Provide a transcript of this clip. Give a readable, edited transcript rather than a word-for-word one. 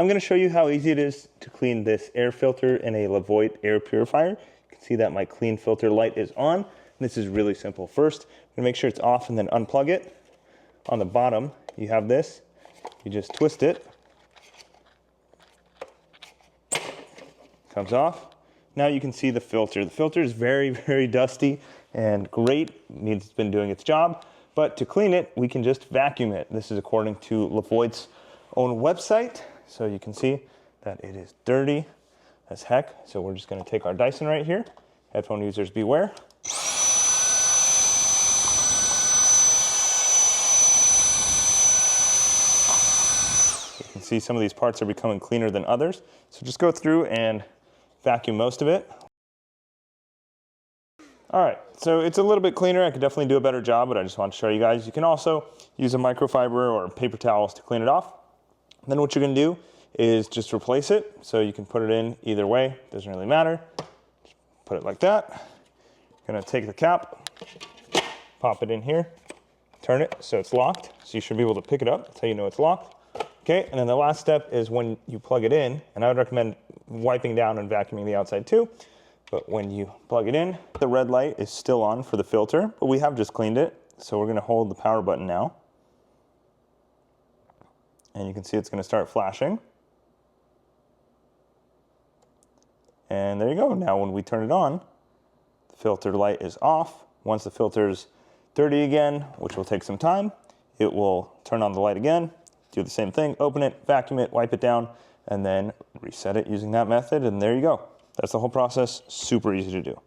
I'm going to show you how easy it is to clean this air filter in a Levoit air purifier. You can see that my clean filter light is on. This is really simple. First, I'm going to make sure it's off and then unplug it. On the bottom, you have this. You just twist it. Comes off. Now you can see the filter. The filter is very, very dusty and great. Means it's been doing its job. But to clean it, we can just vacuum it. This is according to Levoit's own website. So you can see that it is dirty as heck. So we're just going to take our Dyson right here. Headphone users beware. You can see some of these parts are becoming cleaner than others. So just go through and vacuum most of it. All right, so it's a little bit cleaner. I could definitely do a better job, but I just want to show you guys. You can also use a microfiber or paper towels to clean it off. Then what you're gonna do is just replace it. So you can put it in either way, doesn't really matter. Just put it like that. You're gonna take the cap, pop it in here, turn it so it's locked. So you should be able to pick it up. That's how you know it's locked. Okay, and then the last step is when you plug it in, and I would recommend wiping down and vacuuming the outside too. But when you plug it in, the red light is still on for the filter, but we have just cleaned it. So we're gonna hold the power button now. And you can see it's gonna start flashing. And there you go. Now when we turn it on, the filter light is off. Once the filter's dirty again, which will take some time, it will turn on the light again, do the same thing, open it, vacuum it, wipe it down, and then reset it using that method, and there you go. That's the whole process, super easy to do.